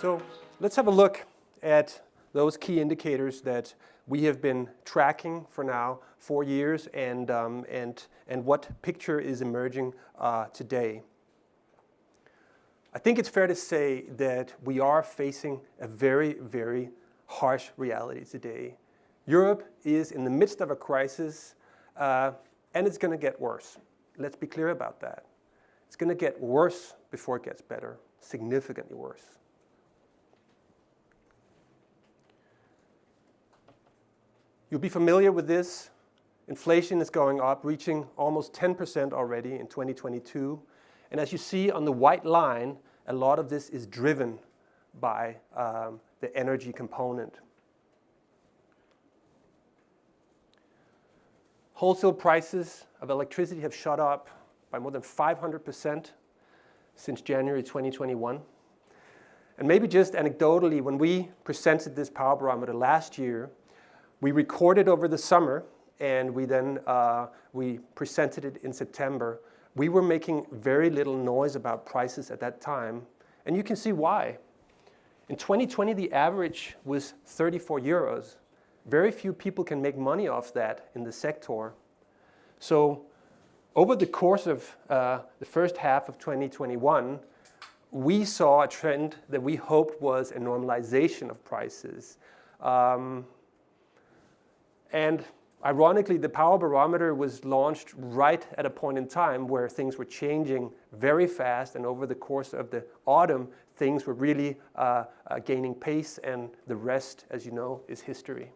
So let's have a look at those key indicators that we have been tracking for now 4 years and what picture is emerging today. I think it's fair to say that we are facing a very, very harsh reality today. Europe is in the midst of a crisis, and it's going to get worse. Let's be clear about that. It's going to get worse before it gets better, significantly worse. You'll be familiar with this. Inflation is going up, reaching almost 10% already in 2022. And as you see on the white line, a lot of this is driven by the energy component. Wholesale prices of electricity have shot up by more than 500% since January 2021. And maybe just anecdotally, when we presented this power barometer last year, we recorded over the summer, and we presented it in September. We were making very little noise about prices at that time, and you can see why. In 2020, the average was 34 euros. Very few people can make money off that in the sector. So over the course of the first half of 2021, we saw a trend that we hoped was a normalization of prices. And ironically, the power barometer was launched right at a point in time where things were changing very fast, and over the course of the autumn, things were really gaining pace, and the rest, as you know, is history.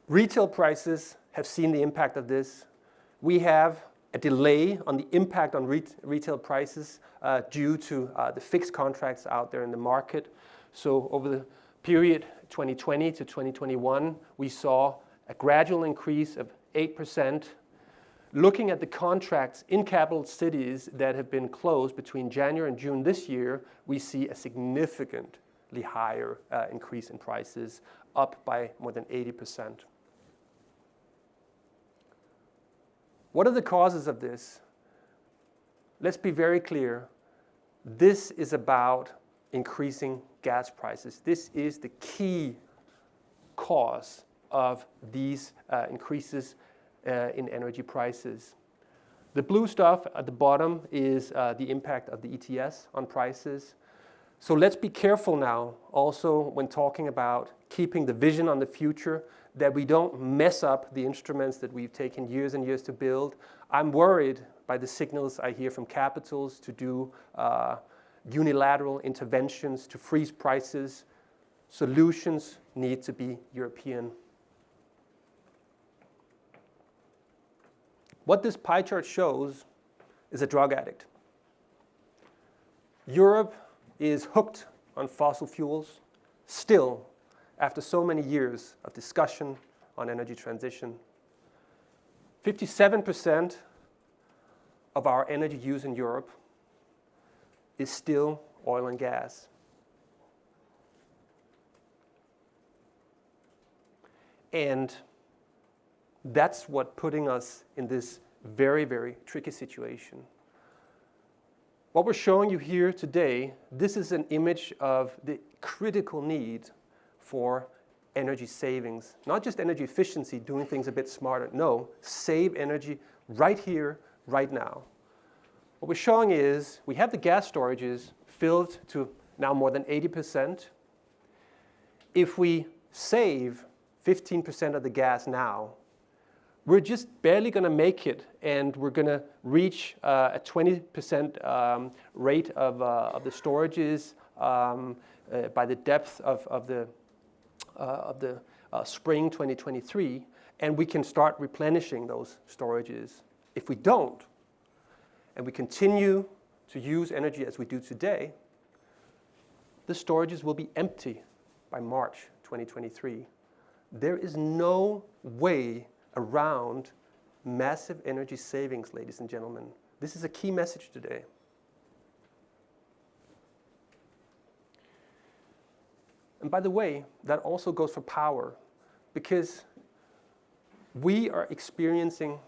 Retail prices have seen the impact of this. We have a delay on the impact on retail prices due to the fixed contracts out there in the market. So over the period 2020 to 2021, we saw a gradual increase of 8%. Looking at the contracts in capital cities that have been closed between January and June this year, we see a significantly higher increase in prices, up by more than 80%. What are the causes of this? Let's be very clear. This is about increasing gas prices. This is the key cause of these increases in energy prices. The blue stuff at the bottom is the impact of the ETS on prices. So let's be careful now also when talking about keeping the vision on the future, that we don't mess up the instruments that we've taken years and years to build. I'm worried by the signals I hear from capitals to do unilateral interventions to freeze prices. Solutions need to be European. What this pie chart shows is a drug addict. Europe is hooked on fossil fuels still after so many years of discussion on energy transition. 57% of our energy use in Europe is still oil and gas. And that's what putting us in this very, very tricky situation. What we're showing you here today, this is an image of the critical need for energy savings. Not just energy efficiency, doing things a bit smarter. No, save energy right here, right now. What we're showing is we have the gas storages filled to now more than 80%. If we save 15% of the gas now, we're just barely going to make it, and we're going to reach a 20% rate of the storages by the depth of the spring 2023, and we can start replenishing those storages. If we don't, and we continue to use energy as we do today, the storages will be empty by March 2023. There is no way around massive energy savings, ladies and gentlemen. This is a key message today. And by the way, that also goes for power, because we are experiencing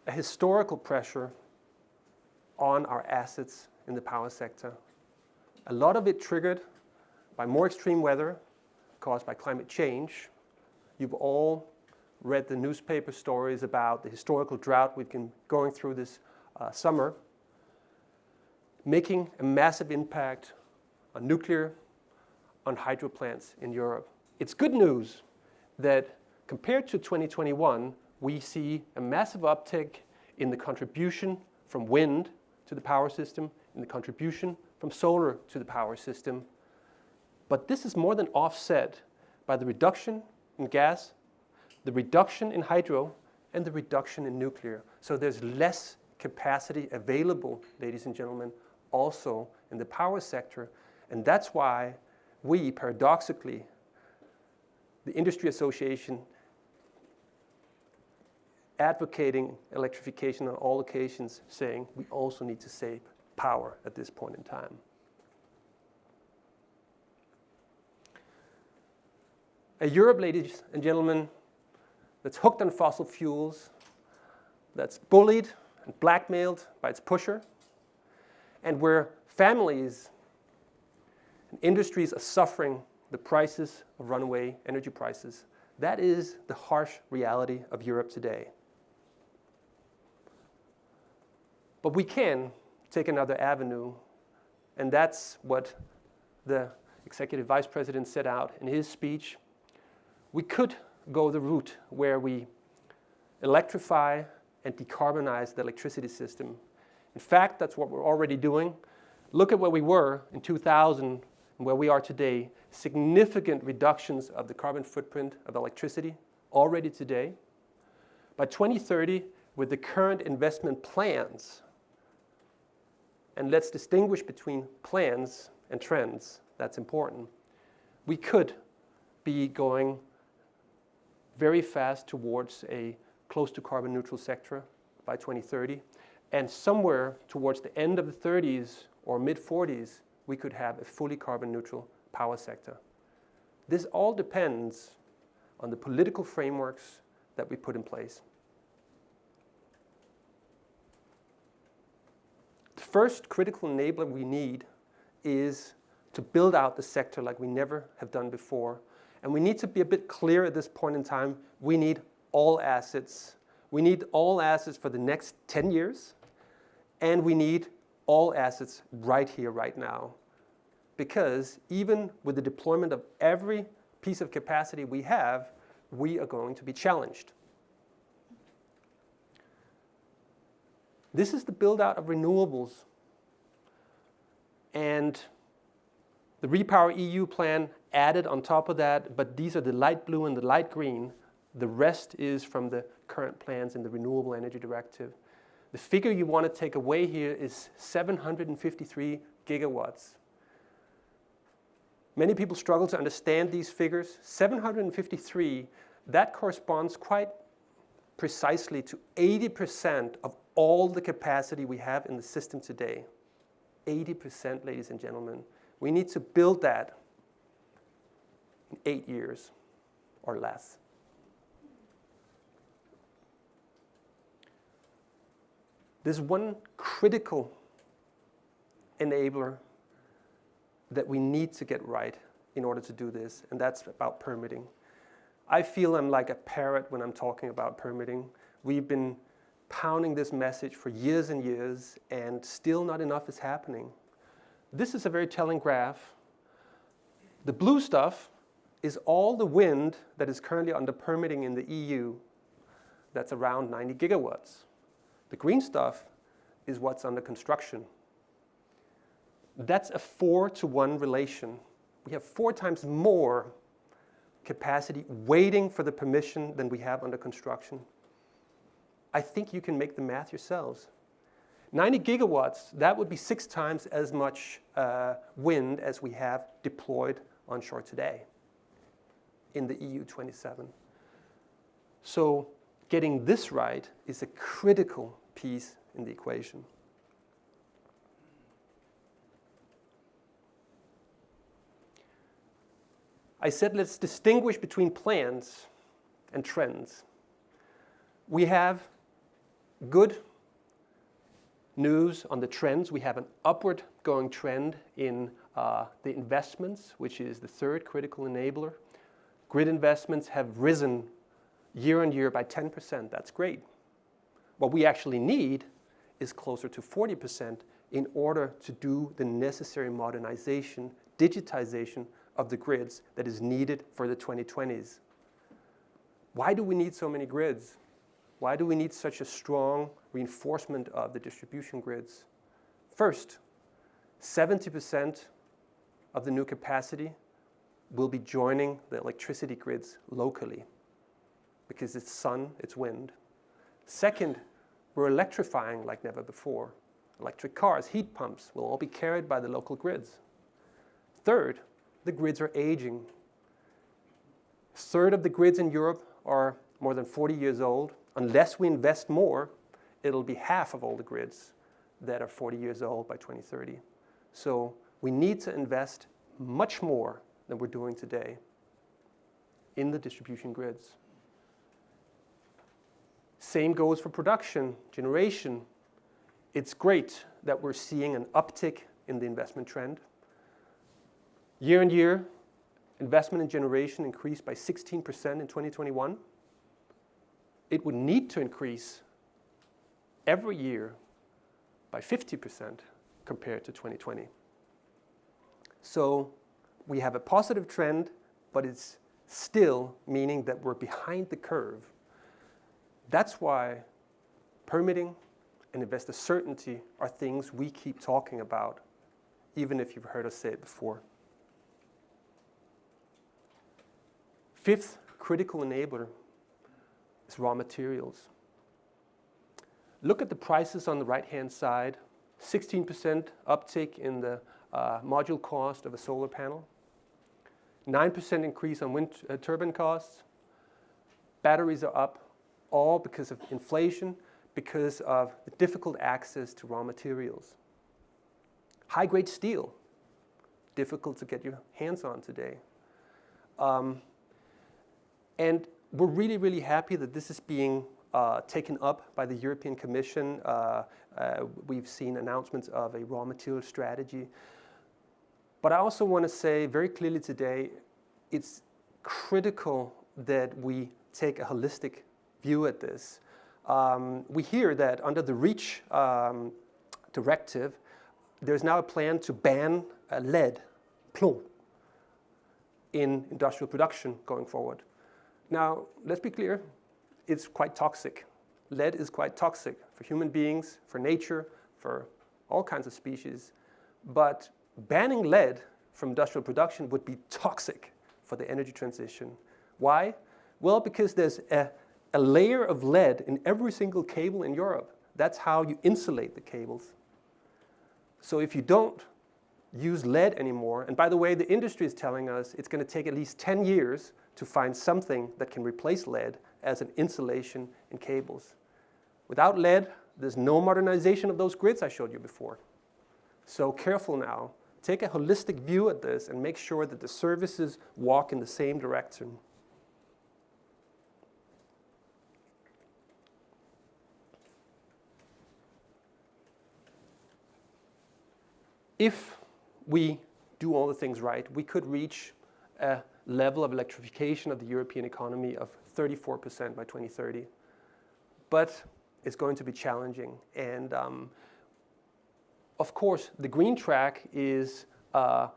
a historical pressure on our assets in the power sector. A lot of it triggered by more extreme weather caused by climate change. You've all read the newspaper stories about the historical drought we've been going through this summer, making a massive impact on nuclear, on hydro plants in Europe. It's good news that compared to 2021, we see a massive uptick in the contribution from wind to the power system, in the contribution from solar to the power system. But this is more than offset by the reduction in gas, the reduction in hydro, and the reduction in nuclear. So there's less capacity available, ladies and gentlemen, also in the power sector. And that's why we, paradoxically, the industry association, advocating electrification on all occasions, saying we also need to save power at this point in time. A Europe, ladies and gentlemen, that's hooked on fossil fuels, that's bullied and blackmailed by its pusher, and where families and industries are suffering the prices of runaway energy prices. That is the harsh reality of Europe today. But we can take another avenue, and that's what the Executive Vice President set out in his speech. We could go the route where we electrify and decarbonize the electricity system. In fact, that's what we're already doing. Look at where we were in 2000 and where we are today. Significant reductions of the carbon footprint of electricity already today. By 2030, with the current investment plans, and let's distinguish between plans and trends, that's important, we could be going very fast towards a close to carbon neutral sector by 2030. And somewhere towards the end of the 30s or mid-40s, we could have a fully carbon neutral power sector. This all depends on the political frameworks that we put in place. The first critical enabler we need is to build out the sector like we never have done before. And we need to be a bit clear at this point in time. We need all assets. We need all assets for the next 10 years. And we need all assets right here, right now. Because even with the deployment of every piece of capacity we have, we are going to be challenged. This is the build-out of renewables. And the Repower EU plan added on top of that, but these are the light blue and the light green. The rest is from the current plans in the Renewable Energy Directive. The figure you want to take away here is 753 gigawatts. Many people struggle to understand these figures. 753, that corresponds quite precisely to 80% of all the capacity we have in the system today. 80%, ladies and gentlemen. We need to build that in 8 years or less. There's one critical enabler that we need to get right in order to do this, and that's about permitting. I feel I'm like a parrot when I'm talking about permitting. We've been pounding this message for years and years, and still not enough is happening. This is a very telling graph. The blue stuff is all the wind that is currently under permitting in the EU. That's around 90 gigawatts. The green stuff is what's under construction. That's a 4-to-1 relation. We have 4 times more capacity waiting for the permission than we have under construction. I think you can make the math yourselves. 90 gigawatts, that would be 6 times as much wind as we have deployed onshore today in the EU 27. So getting this right is a critical piece in the equation. I said let's distinguish between plans and trends. We have good news on the trends. We have an upward going trend in the investments, which is the third critical enabler. Grid investments have risen year on year by 10%. That's great. What we actually need is closer to 40% in order to do the necessary modernization, digitization of the grids that is needed for the 2020s. Why do we need so many grids? Why do we need such a strong reinforcement of the distribution grids? First, 70% of the new capacity will be joining the electricity grids locally because it's sun, it's wind. Second, we're electrifying like never before. Electric cars, heat pumps will all be carried by the local grids. Third, the grids are aging. A third of the grids in Europe are more than 40 years old. Unless we invest more, it'll be half of all the grids that are 40 years old by 2030. So we need to invest much more than we're doing today in the distribution grids. Same goes for production, generation. It's great that we're seeing an uptick in the investment trend. Year on year, investment in generation increased by 16% in 2021. It would need to increase every year by 50% compared to 2020. So we have a positive trend, but it's still meaning that we're behind the curve. That's why permitting and investor certainty are things we keep talking about, even if you've heard us say it before. Fifth critical enabler is raw materials. Look at the prices on the right-hand side. 16% uptick in the module cost of a solar panel. 9% increase on wind turbine costs. Batteries are up, all because of inflation, because of the difficult access to raw materials. High-grade steel, difficult to get your hands on today. And we're really, really happy that this is being taken up by the European Commission. We've seen announcements of a raw material strategy. But I also want to say very clearly today, it's critical that we take a holistic view at this. We hear that under the REACH directive, there's now a plan to ban lead, plomb, in industrial production going forward. Now, let's be clear, it's quite toxic. Lead is quite toxic for human beings, for nature, for all kinds of species. But banning lead from industrial production would be toxic for the energy transition. Why? Well, because there's a layer of lead in every single cable in Europe. That's how you insulate the cables. So if you don't use lead anymore, and by the way, the industry is telling us it's going to take at least 10 years to find something that can replace lead as an insulation in cables. Without lead, there's no modernization of those grids I showed you before. So careful now. Take a holistic view at this and make sure that the services walk in the same direction. If we do all the things right, we could reach a level of electrification of the European economy of 34% by 2030. But it's going to be challenging. And of course, the green track is the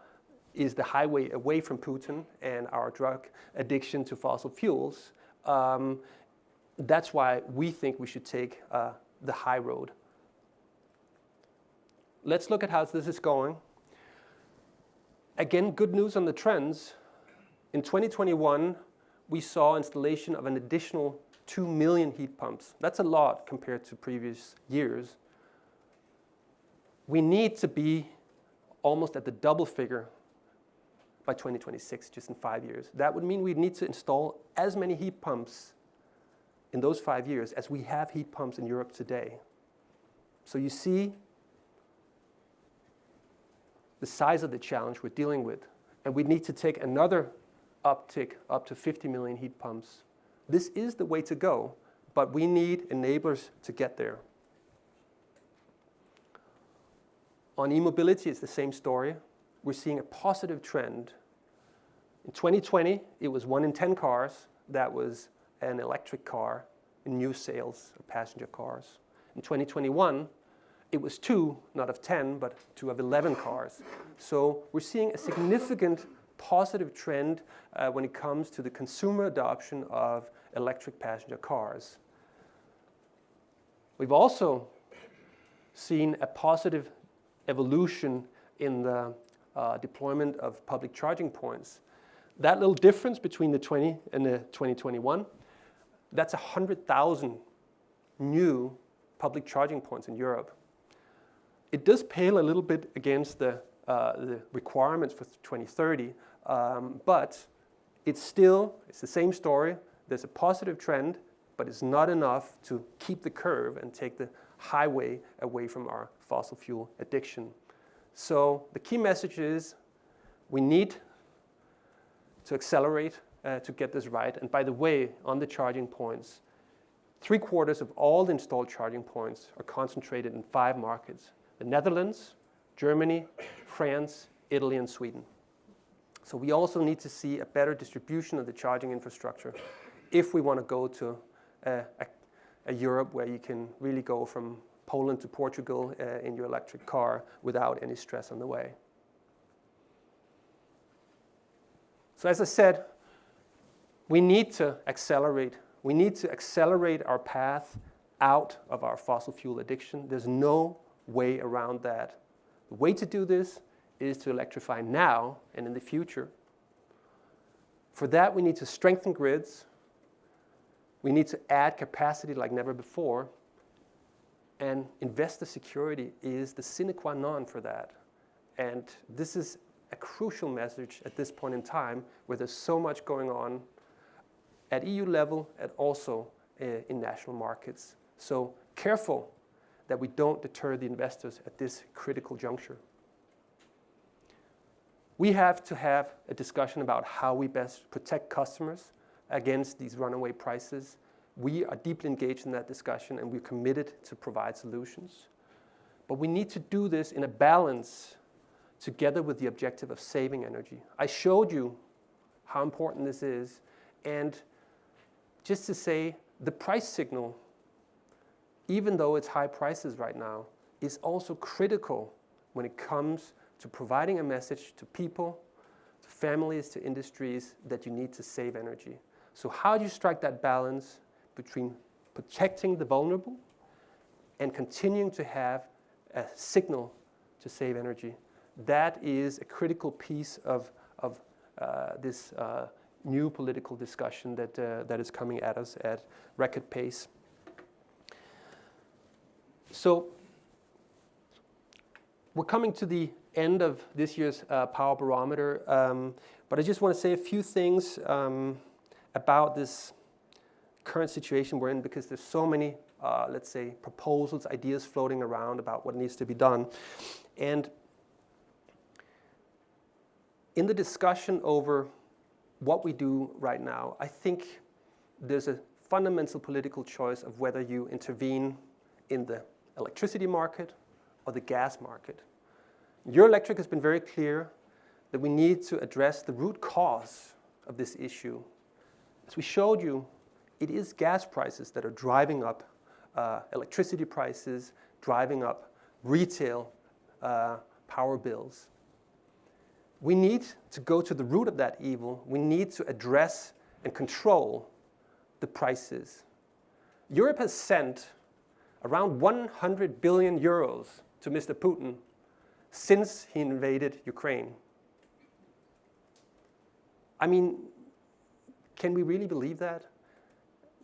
highway away from Putin and our drug addiction to fossil fuels. That's why we think we should take the high road. Let's look at how this is going. Again, good news on the trends. In 2021, we saw installation of an additional 2 million heat pumps. That's a lot compared to previous years. We need to be almost at the double figure by 2026, just in 5 years. That would mean we'd need to install as many heat pumps in those 5 years as we have heat pumps in Europe today. So you see the size of the challenge we're dealing with. And we need to take another uptick up to 50 million heat pumps. This is the way to go, but we need enablers to get there. On e-mobility, it's the same story. We're seeing a positive trend. In 2020, it was 1 in 10 cars that was an electric car in new sales of passenger cars. In 2021, it was 2, not of 10, but 2 of 11 cars. So we're seeing a significant positive trend when it comes to the consumer adoption of electric passenger cars. We've also seen a positive evolution in the deployment of public charging points. That little difference between the 20 and the 2021, that's 100,000 new public charging points in Europe. It does pale a little bit against the requirements for 2030, but it's the same story. There's a positive trend, but it's not enough to keep the curve and take the highway away from our fossil fuel addiction. So the key message is we need to accelerate to get this right. And by the way, on the charging points, 3/4 of all the installed charging points are concentrated in 5 markets: the Netherlands, Germany, France, Italy, and Sweden. So we also need to see a better distribution of the charging infrastructure if we want to go to a Europe where you can really go from Poland to Portugal in your electric car without any stress on the way. So as I said, we need to accelerate. We need to accelerate our path out of our fossil fuel addiction. There's no way around that. The way to do this is to electrify now and in the future. For that, we need to strengthen grids. We need to add capacity like never before. And investor security is the sine qua non for that. And this is a crucial message at this point in time where there's so much going on at EU level and also in national markets. So careful that we don't deter the investors at this critical juncture. We have to have a discussion about how we best protect customers against these runaway prices. We are deeply engaged in that discussion and we're committed to provide solutions. But we need to do this in a balance together with the objective of saving energy. I showed you how important this is, and just to say the price signal, even though it's high prices right now, is also critical when it comes to providing a message to people, to families, to industries that you need to save energy. So how do you strike that balance between protecting the vulnerable and continuing to have a signal to save energy? That is a critical piece of this new political discussion that is coming at us at record pace. So we're coming to the end of this year's Power Barometer, but I just want to say a few things about this current situation we're in, because there's so many, let's say, proposals, ideas floating around about what needs to be done. And in the discussion over what we do right now, I think there's a fundamental political choice of whether you intervene in the electricity market or the gas market. Eurelectric has been very clear that we need to address the root cause of this issue. As we showed you, it is gas prices that are driving up electricity prices, driving up retail power bills. We need to go to the root of that evil. We need to address and control the prices. Europe has sent around 100 billion euros to Mr. Putin since he invaded Ukraine. I mean, can we really believe that?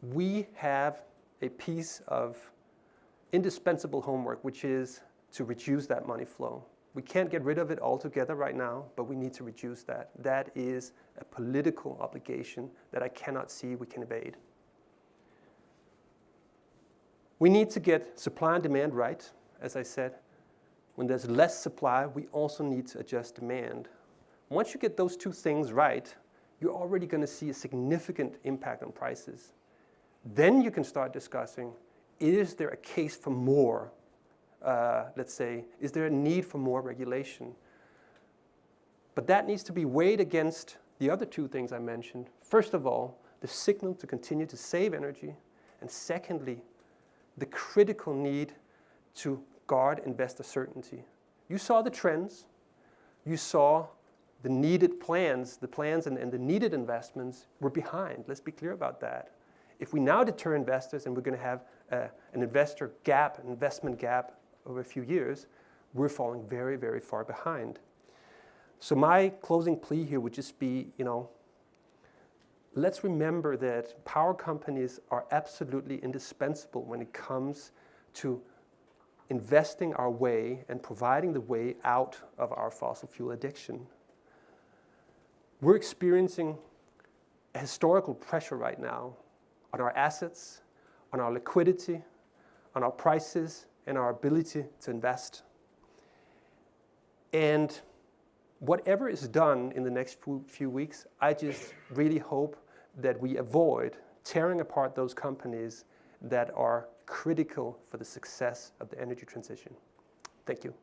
We have a piece of indispensable homework, which is to reduce that money flow. We can't get rid of it altogether right now, but we need to reduce that. That is a political obligation that I cannot see we can evade. We need to get supply and demand right. As I said, when there's less supply, we also need to adjust demand. Once you get those two things right, you're already going to see a significant impact on prices. Then you can start discussing, is there a case for more let's say, is there a need for more regulation? But that needs to be weighed against the other two things I mentioned. First of all, the signal to continue to save energy, and secondly, the critical need to guard investor certainty. You saw the trends, you saw the needed plans, and the needed investments were behind. Let's be clear about that. If we now deter investors and we're going to have an investor gap, an investment gap over a few years, we're falling very, very far behind. So my closing plea here would just be, let's remember that power companies are absolutely indispensable when it comes to investing our way and providing the way out of our fossil fuel addiction. We're experiencing a historical pressure right now on our assets, on our liquidity, on our prices, and our ability to invest. And whatever is done in the next few weeks, I just really hope that we avoid tearing apart those companies that are critical for the success of the energy transition. Thank you.